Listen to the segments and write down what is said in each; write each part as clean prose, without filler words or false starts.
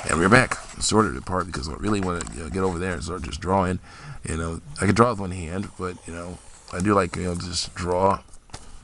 And we're back. Sorted it apart because I really want to get over there and start just drawing. I can draw with one hand, but I do like just draw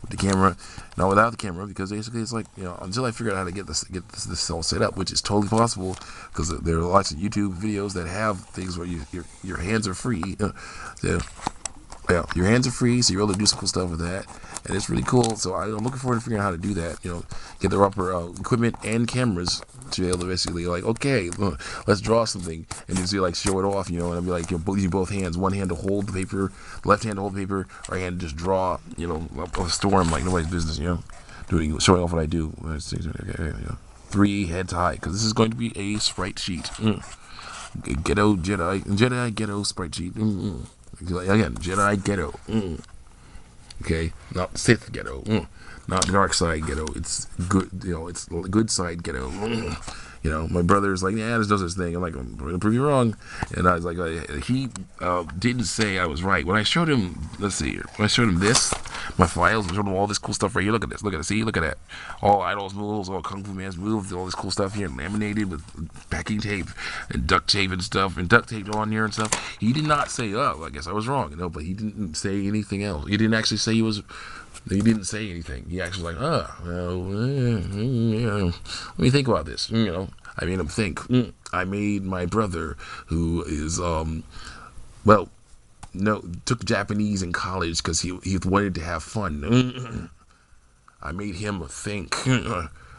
with the camera, not without the camera, because basically it's like until I figure out how to get this all set up, which is totally possible because there are lots of YouTube videos that have things where your hands are free. So yeah, your hands are free, so you're able to do some cool stuff with that, and it's really cool. So I'm looking forward to figuring out how to do that. Get the proper equipment and cameras to be able to basically okay, let's draw something, and just like show it off, and I'll be like using both hands, one hand to hold the paper, left hand to hold the paper, right hand to just draw, a storm like nobody's business, showing off what I do. Okay, 3 heads high, because this is going to be a sprite sheet. Ghetto Jedi ghetto sprite sheet. Again, Jedi ghetto. Okay, not Sith ghetto. Not dark side ghetto. It's good. It's good side ghetto. My brother's like, yeah, this does this thing. I'm like, I'm going to prove you wrong. And I was like, he didn't say I was right. When I showed him, let's see here. When I showed him this, my files, I showed him all this cool stuff right here. Look at this. Look at it. See, look at that. All Idol's moves, all Kung Fu Man's moves, all this cool stuff here, laminated with packing tape and duct tape and stuff, and duct taped on here and stuff. He did not say, oh, I guess I was wrong, but he didn't say anything else. He didn't actually say he didn't say anything. He actually was like, let me think about this. I made him think. I made my brother, who is, took Japanese in college because he wanted to have fun. I made him think.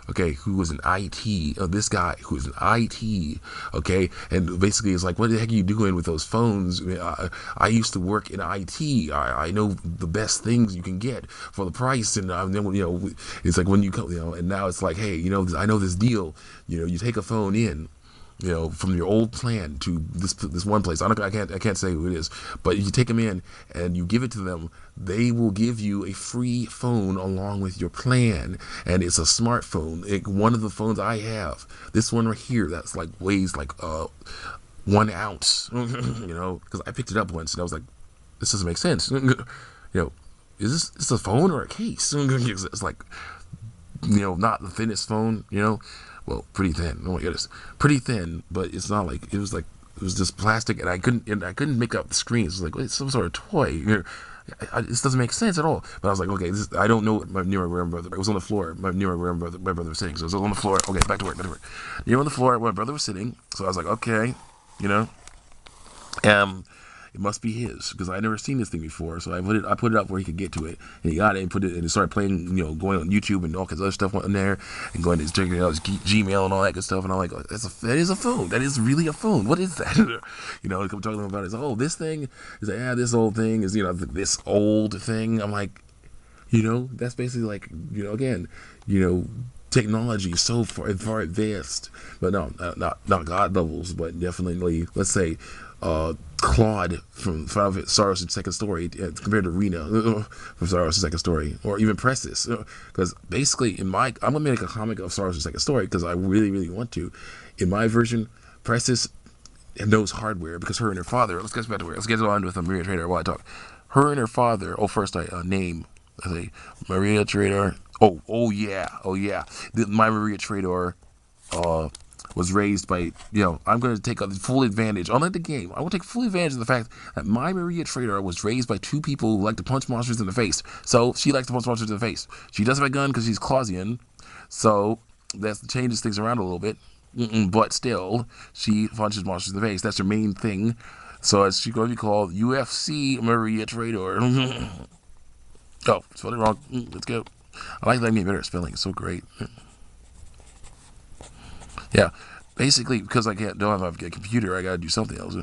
Okay, who was an IT, this guy who was an IT, okay, and basically it's like, what the heck are you doing with those phones? I used to work in IT. I know the best things you can get for the price, and then it's like when you come, and now it's like, hey, I know this deal. You take a phone in, from your old plan to this one place. I can't say who it is, but you take them in and you give it to them. They will give you a free phone along with your plan, and it's a smartphone. One of the phones I have, this one right here, that's like weighs like 1 ounce. Because I picked it up once and I was like, this doesn't make sense. Is this a phone or a case? It's like, not the thinnest phone. Well, pretty thin. Oh my goodness, pretty thin. But it's not like it was just plastic, and I couldn't make up the screen. It was like, it's some sort of toy. This doesn't make sense at all. But I was like, okay, I don't know what my newer brother. It was on the floor. My brother was sitting. So it was on the floor. Okay, back to work. On the floor. My brother was sitting. So I was like, okay, it must be his, because I never seen this thing before. So I put it up where he could get to it, and he got it and put it, and it started playing, going on YouTube and all kinds of other stuff on there, and going to checking out his Gmail and all that good stuff. And I'm like, that is a phone. That is really a phone. What is that? I'm talking to him about it. Oh, this thing is like, yeah, this old thing is this old thing. I'm like, that's basically like again, technology is so far advanced, but no, not God levels, but definitely, let's say, Claude from Star Wars: Second Story compared to Rena from Star Wars: Second Story, or even Presses, because basically I'm gonna make a comic of Star Wars: Second Story because I really, really want to. In my version, Presses knows hardware because her and her father. Let's get back to where. Let's get on with Maria Trader while I talk. Her and her father. Oh, first name. I say Maria Trader. Oh yeah. My Maria Trader was raised by, I'm going to take full advantage, unlike the game, I will take full advantage of the fact that my Maria Trader was raised by 2 people who like to punch monsters in the face. So she likes to punch monsters in the face. She doesn't have a gun because she's Clausian, so that changes things around a little bit. But still, she punches monsters in the face. That's her main thing. So she's going to be called UFC Maria Trader. Oh, spelled it wrong. Let's go. I like that. Me better at spelling. It's so great. Yeah, basically, because I don't have a computer, I gotta do something else.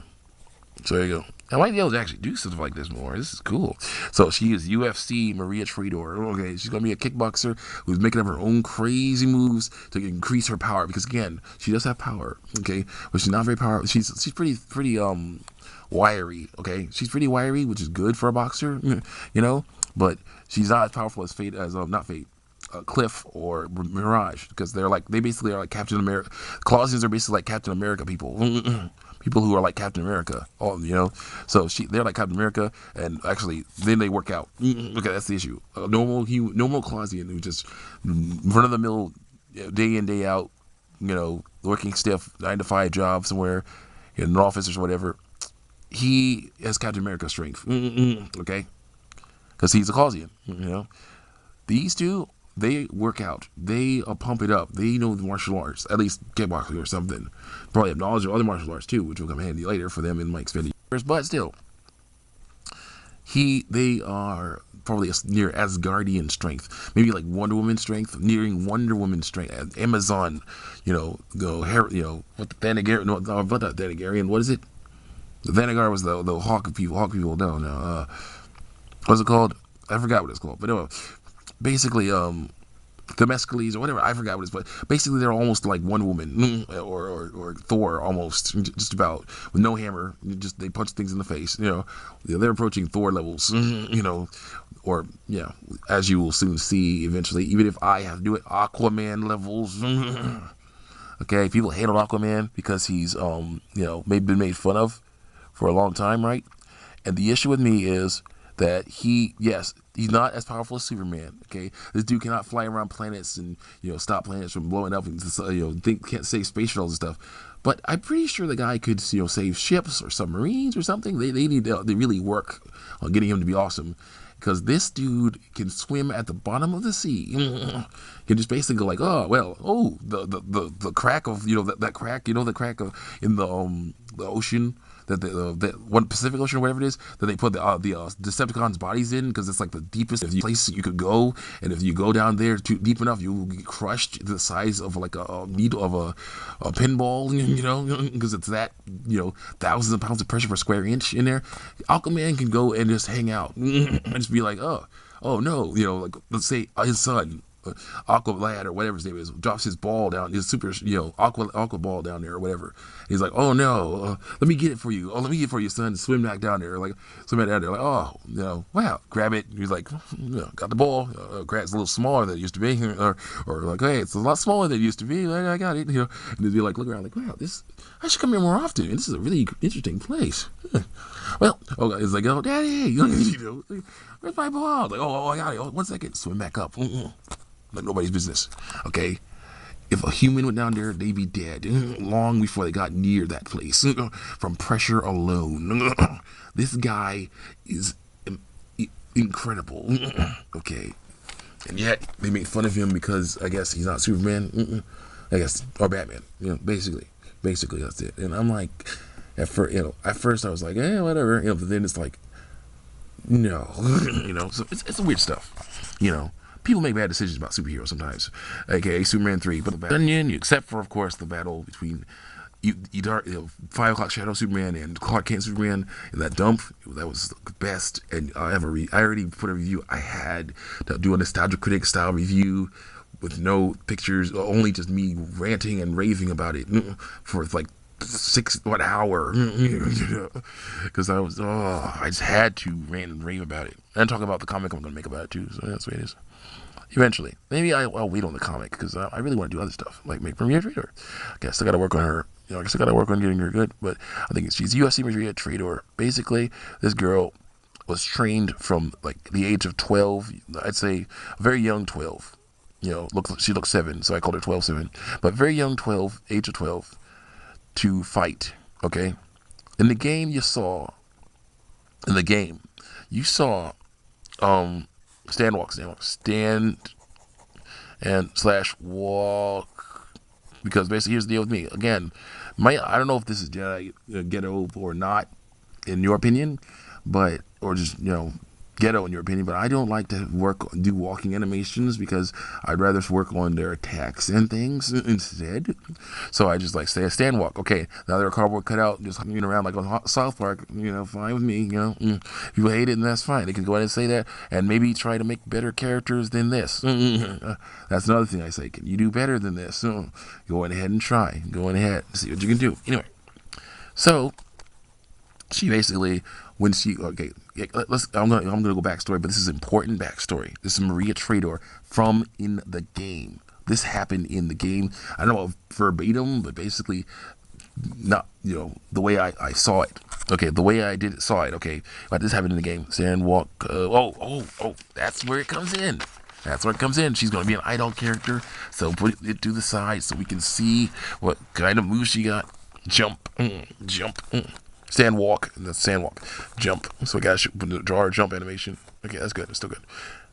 So there you go. I might be able to actually do stuff like this more. This is cool. So she is UFC Maria Trader. Okay, she's gonna be a kickboxer who's making up her own crazy moves to increase her power. Because again, she does have power. Okay, but she's not very powerful. She's pretty wiry. Okay, she's pretty wiry, which is good for a boxer. But she's not as powerful as Cliff or Mirage, because they basically are like Captain America. Clausians are basically like Captain America people. People who are like Captain America. So they're like Captain America, and actually then they work out. Okay, that's the issue. Normal Clausian who just run of the mill, day in day out, working stiff 9 to 5 job somewhere in an office or whatever. He has Captain America strength, okay? Because he's a Causian. These two, they work out. They pump it up. They know the martial arts, at least kickboxing or something. Probably have knowledge of other martial arts too, which will come handy later for them in my expanded universe. But still, they are probably near Asgardian strength, maybe like Wonder Woman strength, nearing Wonder Woman strength. Amazon, what the Thanagarian? No, not Thanagarian. What is it? The Thanagar was the Hawk people. No. What's it called? I forgot what it's called. But anyway, basically, Themyscles or whatever, I forgot what it's, but basically they're almost like Wonder Woman or Thor almost, just about, with no hammer. Just they punch things in the face. They're approaching Thor levels. Or yeah, as you will soon see eventually. Even if I have to do it, Aquaman levels. Okay, people hate on Aquaman because he's maybe been made fun of for a long time, right? And the issue with me is that he's not as powerful as Superman. Okay, this dude cannot fly around planets and stop planets from blowing up and can't save space shuttles and stuff. But I'm pretty sure the guy could save ships or submarines or something. They really work on getting him to be awesome, because this dude can swim at the bottom of the sea. Can just basically go like, the crack of that crack, the crack in the ocean. That one Pacific Ocean or whatever it is, that they put the Decepticons' bodies in, because it's like the deepest place you could go, and if you go down there too deep enough, you will get crushed to the size of like a needle of a pinball, because it's that thousands of pounds of pressure per square inch in there. Aquaman can go and just hang out and just be like, oh no, like let's say his son. Aqua Lad or whatever his name is drops his ball down, his super aqua ball down there or whatever. He's like, oh no, let me get it for you. Oh, let me get it for you, son. Swim back down there, like wow, grab it. He's like, got the ball. It's a little smaller than it used to be, or like, hey, it's a lot smaller than it used to be. I got it, and they'd be like, look around, like, wow, I should come here more often. This is a really interesting place. Well, it's like, oh, Daddy, where's my ball? Like, I got it. 1 second, swim back up. Like nobody's business. Okay, if a human went down there, they'd be dead long before they got near that place from pressure alone. This guy is incredible. Okay, and yet they make fun of him because I guess he's not Superman. I guess, or Batman. Basically that's it. And I'm like, at first I was like, whatever. But then it's like, no. So it's weird stuff. People make bad decisions about superheroes sometimes, aka Superman 3. But the Onion, except for, of course, the battle between 5 o'clock Shadow Superman and Clark Kent Superman in that dump, that was the best. And I already put a review. I had to do a nostalgia critic style review with no pictures, only just me ranting and raving about it for like 6 hour, because I just had to rant and rave about it and talk about the comic I'm gonna make about it too. So that's the way it is. Eventually, maybe I'll wait on the comic, because I really want to do other stuff like make Maria Trader. Okay, I still got to work on her. I still got to work on getting her good, but I think she's UFC Maria Trader. Basically, this girl was trained from like the age of 12. I'd say a very young 12. She looks 7, so I called her 12-7. But very young 12, age of 12, to fight. Okay, in the game you saw stand and / walk, because basically here's the deal with me. Again, I don't know if this is ghetto or not in your opinion, or just ghetto in your opinion, but I don't like to do walking animations, because I'd rather work on their attacks and things instead. So I just like say a stand walk. Okay, now they're a cardboard cutout just hanging around like on South Park, fine with me. If people hate it, then that's fine. They can go ahead and say that, and maybe try to make better characters than this. That's another thing I say. Can you do better than this? Go ahead and try. Go ahead and see what you can do. Anyway, so she basically, I'm gonna go backstory, but this is important backstory. This is Maria Trader from in the game. This happened in the game. I don't know verbatim, but basically, not the way I saw it. Okay, the way I saw it. Okay, but this happened in the game. Stand walk. That's where it comes in. That's where it comes in. She's going to be an idol character, so put it to the side so we can see what kind of moves she got. Jump, jump, stand walk, that's stand walk, jump. So we got to draw her jump animation. Okay, that's good. It's still good.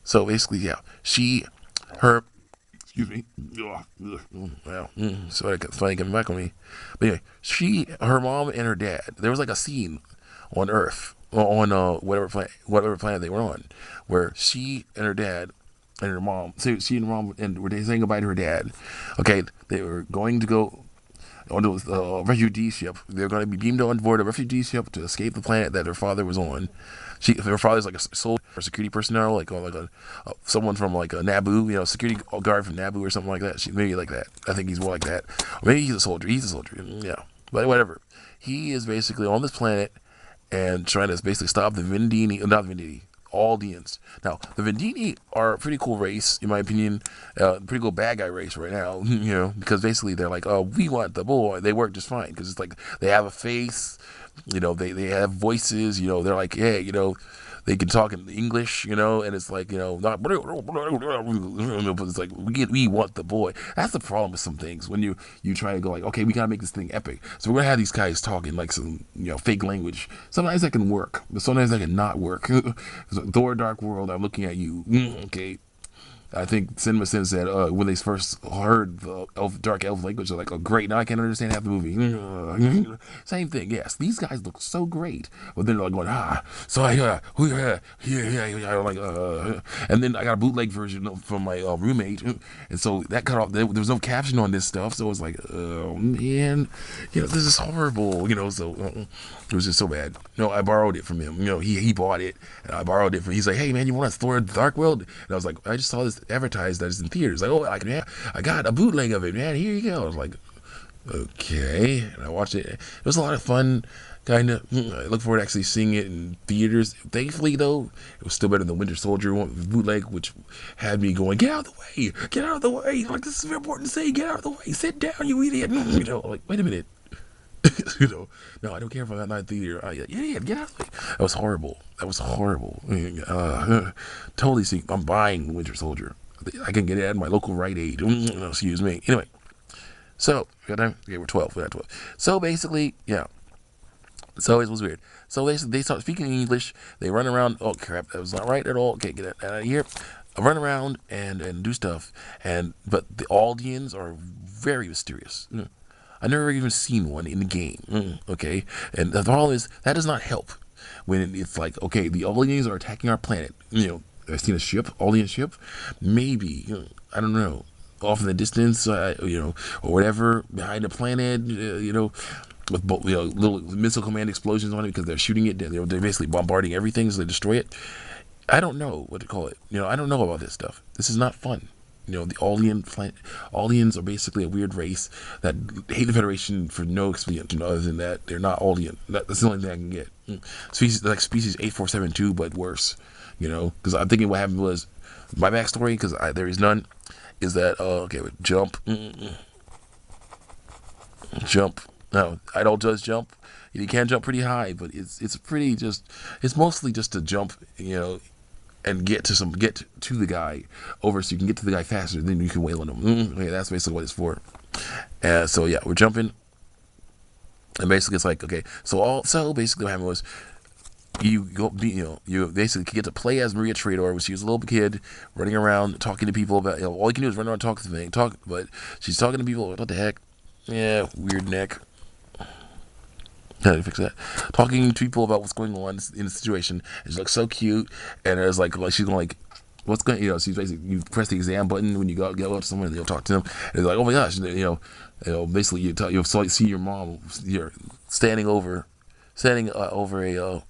So basically, yeah, excuse me. Wow, sorry, it's funny coming back on me. But anyway, her mom and her dad. There was like a scene on Earth, on whatever planet they were on, where she and her dad and her mom. So she and her mom and were saying goodbye to her dad. Okay, they were going to go on the refugee ship. They're going to be beamed on board a refugee ship to escape the planet that her father was on. Her father's like a soldier or security personnel, like someone from like a Naboo, security guard from Naboo or something like that. Maybe like that. I think he's more like that. Or maybe he's a soldier. He's a soldier. Yeah, but whatever. He is basically on this planet and trying to basically stop the Aldeans. Now, the Vendini are a pretty cool race, in my opinion. Pretty cool bad guy race right now, because basically they're like, oh, we want the boy. They work just fine because it's like they have a face, they have voices, they're like, hey, they can talk in English, and it's like, not, but it's like, we want the boy. That's the problem with some things when you try to go like, okay, we gotta make this thing epic. So we're gonna have these guys talking like some, fake language. Sometimes that can work, but sometimes that can not work. Thor: Dark World, I'm looking at you. Okay. I think Cinema Sin said when they first heard the dark elf language, they're like, oh, great, now I can't understand half the movie. Same thing, yes. These guys look so great. But then they're like going, so and then I got a bootleg version from my roommate. And so that cut off, there was no caption on this stuff. So it was like, oh, man, this is horrible, so it was just so bad. No, I borrowed it from him. He bought it, and I borrowed it from him. He's like, hey, man, you want to Thor: Dark World? And I was like, I just saw this advertised that it's in theaters. Like, oh, I got a bootleg of it, man. Here you go. I was like, okay. And I watched it. It was a lot of fun. Kind of. I look forward to actually seeing it in theaters. Thankfully, though, it was still better than Winter Soldier bootleg, which had me going, get out of the way. Get out of the way. Like, this is very important to say. Get out of the way. Sit down, you idiot. Like, wait a minute. No, I don't care if I'm not in theater. Yeah, get out of the way. That was horrible. Totally see. I'm buying Winter Soldier. I can get it at my local Rite Aid. Excuse me. Anyway, so we're 12. We're at 12. So basically, yeah. So it was weird. So they start speaking English. They run around. Oh crap, that was not right at all. Okay, get out of here. I run around and do stuff. But the Aldeans are very mysterious. I've never even seen one in the game. Okay, and the problem is that does not help when it's like, okay, the Aldeans are attacking our planet. I've seen a ship, Aldean ship, maybe, I don't know, off in the distance, or whatever, behind the planet, with little missile command explosions on it because they're shooting it. They're basically bombarding everything so they destroy it. I don't know what to call it. I don't know about this stuff. This is not fun. The Aldeans are basically a weird race that hate the Federation for no explanation other than that they're not Aldean. That's the only thing I can get. Species 8472, but worse. Because I'm thinking what happened was my backstory, because there is none, is that jump. No, I don't just jump. You can jump pretty high, but it's mostly just to jump, and get to the guy over, so you can get to the guy faster than you can wail on him. Okay, that's basically what it's for. So yeah, we're jumping, and basically it's like, okay, so basically what happened was you basically get to play as Maria Trador, when she was a little kid running around talking to people about, all you can do is run around and talk, but she's talking to people. What the heck? Yeah, weird neck. How do you fix that? Talking to people about what's going on in the situation. And she looks so cute, and it's like she's going like, what's going? She's basically, you press the exam button when you go up to someone, and you'll talk to them. And it's like, oh my gosh, basically you'll see your mom, standing over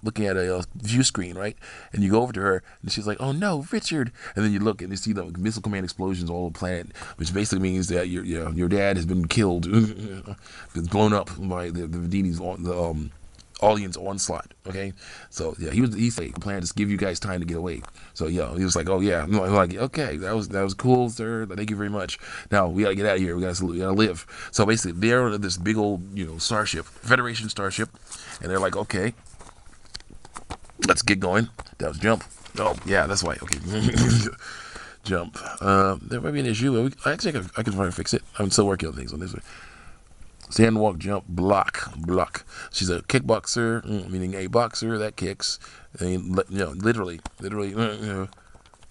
looking at a view screen, right? And you go over to her, and she's like, "Oh no, Richard!" And then you look, and you see the missile command explosions all over the planet, which basically means that your dad has been killed, been blown up by the Vendini's Aldeans onslaught. Okay, so yeah, he's like, plan to give you guys time to get away. So yeah, he was like, "Oh yeah," I'm like, "Okay, that was cool, sir. Thank you very much. Now we gotta get out of here. We gotta live." So basically, they're on this big old starship, Federation starship. And they're like, okay, let's get going. That was jump. Oh, yeah, that's why. Okay. jump. There might be an issue. Actually, I can try to fix it. I'm still working on things on this one. Stand, walk, jump, block. She's a kickboxer, meaning a boxer that kicks. And, literally,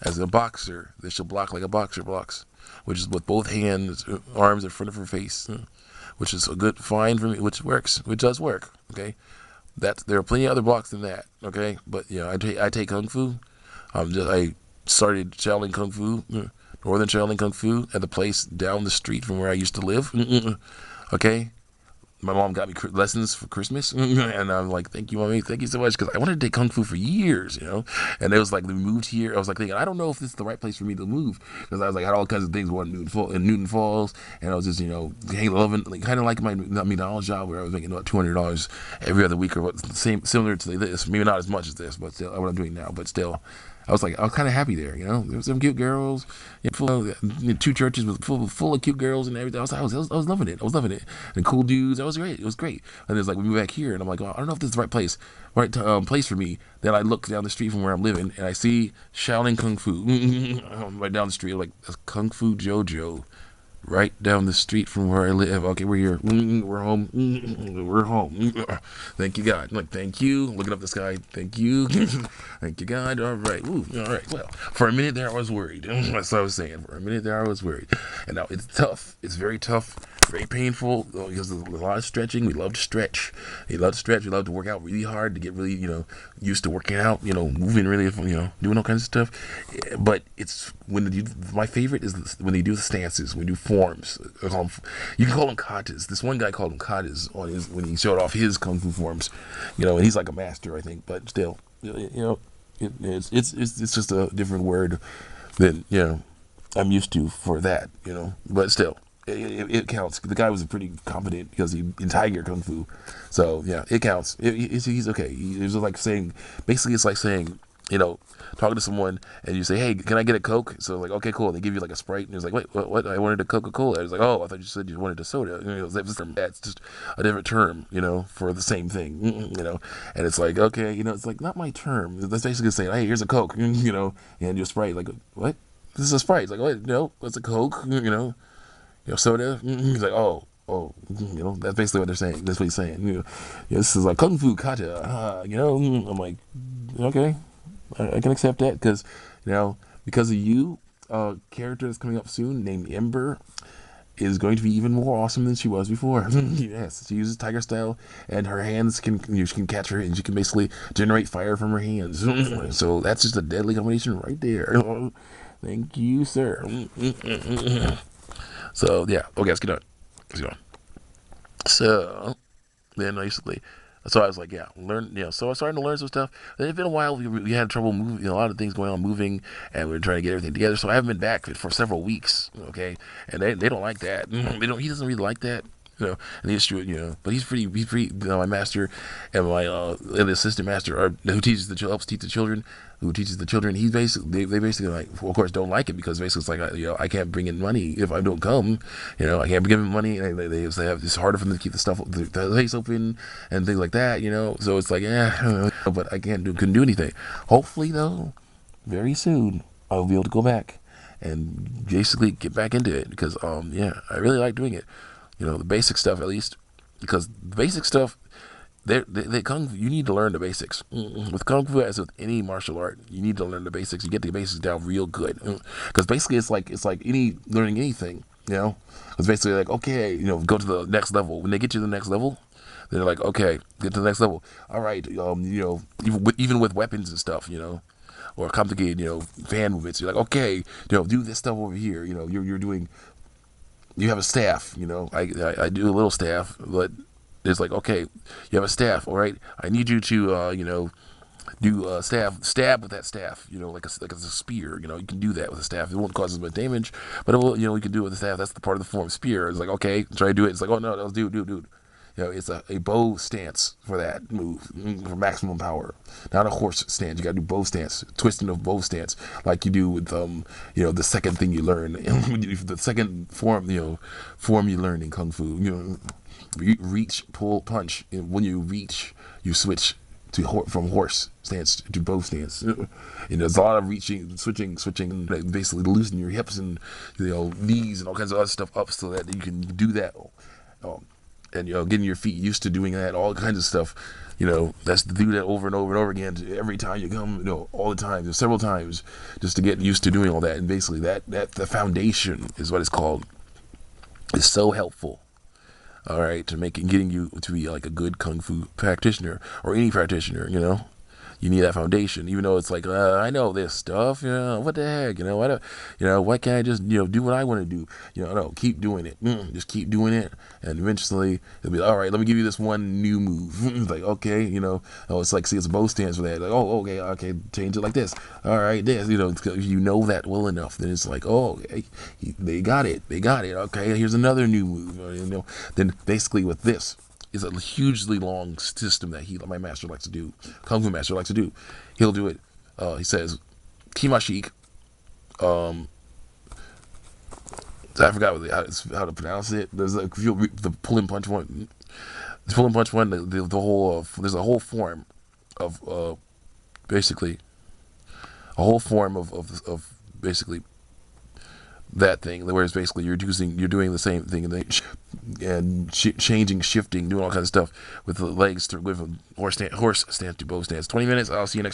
as a boxer, that she'll block like a boxer blocks, which is with both hands, arms in front of her face, which is a good fine for me, which does work. Okay, there are plenty of other blocks than that. Okay, but I take kung fu. I started Shaolin Kung Fu, Northern Shaolin Kung Fu, at the place down the street from where I used to live. Okay, my mom got me lessons for Christmas, and I'm like, thank you, mommy, thank you so much, because I wanted to take kung fu for years, And it was like we moved here. I was like thinking, I don't know if this is the right place for me to move, because I was like, I had all kinds of things going in Newton Falls, and I was just loving, kind of like my McDonald's job where I was making about $200 every other week, or similar to this, maybe not as much as this, but still what I'm doing now, but still. I was kind of happy there, There were some cute girls, two churches full of cute girls and everything. I was loving it. And cool dudes. It was great. And it's like we moved back here, and I'm like, I don't know if this is the right place, place for me. Then I look down the street from where I'm living, and I see Shaolin Kung Fu right down the street. I'm like, that's Kung Fu Jojo. Right down the street from where I live. Okay, we're here. We're home. We're home. Thank you, God. I'm like, thank you. Looking up the sky. Thank you. Thank you, God. All right. Ooh, all right. Well, for a minute there, I was worried. That's what I was saying. For a minute there, I was worried. And now it's tough. It's very tough. Very painful because there's a lot of stretching. We love to stretch. We love to work out really hard to get really, used to working out, moving really, doing all kinds of stuff. But it's my favorite is when they do the stances, when they do forms. You can call them katas. This one guy called them katas when he showed off his kung fu forms, and he's like a master, I think. But still, it's just a different word than I'm used to for that, But still. It counts. The guy was pretty competent because he in Tiger Kung Fu, so yeah, it counts. He's okay. It's like saying, basically, it's like saying, talking to someone and you say, "Hey, can I get a Coke?" So like, okay, cool. They give you like a Sprite, and it's like, "Wait, what? I wanted a Coca-Cola." It's like, "Oh, I thought you said you wanted a soda." That's just a different term, for the same thing, And it's like, okay, it's like not my term. That's basically saying, "Hey, here's a Coke," and your Sprite. Like, what? This is a Sprite. It's like, wait, no, it's a Coke, soda. He's like, oh, that's basically what they're saying. That's what he's saying. This is like Kung Fu Kata. I'm like, okay, I can accept that because, because of you, a character that's coming up soon named Ember is going to be even more awesome than she was before. Yes, she uses tiger style, and her hands she can catch her, and she can basically generate fire from her hands. So that's just a deadly combination right there. Thank you, sir. So yeah, okay, let's get on. So then so I was like, yeah, so I was starting to learn some stuff. Then it's been a while. We had trouble moving, a lot of things going on moving, and we were trying to get everything together. So I haven't been back for several weeks. Okay, and they don't like that. He doesn't really like that. And he's true, but he's pretty, my master and my assistant master who helps teach the children, he's basically, they basically like, of course, don't like it because basically it's like, I can't bring in money if I don't come, I can't give them money, and they have, it's harder for them to keep the place open and things like that, so it's like, but I couldn't do anything. Hopefully though, very soon, I'll be able to go back and basically get back into it because, I really like doing it. The basic stuff at least, because the basic stuff, Kung Fu, you need to learn the basics. With Kung Fu, as with any martial art, you need to learn the basics. You get the basics down real good, because basically it's like learning anything, It's basically like, okay, go to the next level. When they get you to the next level, they're like, okay, get to the next level. All right, even with weapons and stuff, or complicated, fan movements. You're like, okay, do this stuff over here. You're doing. You have a staff, I do a little staff, but it's like, okay, you have a staff, all right, I need you to, do stab with that staff, like a spear, you can do that with a staff. It won't cause as much damage, but it will, you can do it with a staff. That's the part of the form spear. It's like, okay, try to do it. It's like, oh no, dude. It's a bow stance for that move, for maximum power. Not a horse stance. You gotta do bow stance, twisting of bow stance, like you do with the second thing you learn, the second form you learn in Kung Fu. Reach, pull, punch. And when you reach, you switch from horse stance to bow stance. And there's a lot of reaching, switching, like basically loosening your hips and knees and all kinds of other stuff up so that you can do that. And getting your feet used to doing that, all kinds of stuff. That's to do that over and over and over again every time you come, all the time, several times, just to get used to doing all that. And basically that the foundation is what it's called. It's so helpful. All right, to getting you to be like a good kung fu practitioner or any practitioner. You need that foundation, even though it's like, I know this stuff, what the heck, why can't I just, do what I want to do? No, keep doing it. Just keep doing it. And eventually it'll be, all right, let me give you this one new move. It's like, okay, it's like, see, it's a bow stance for that. Like, oh, okay, change it like this. All right, this, if you know that well enough, then it's like, oh, okay, they got it. Okay, here's another new move. Then basically with this, is a hugely long system that my master likes to do. Kung Fu master likes to do. He'll do it. He says, Kimashik. I forgot how to pronounce it. There's the pull and punch one. The pull and punch one. The whole there's a whole form of basically a whole form of basically that thing, whereas basically you're doing the same thing and changing, shifting, doing all kinds of stuff with the legs with a horse stance to bow stance. 20 minutes. I'll see you next time.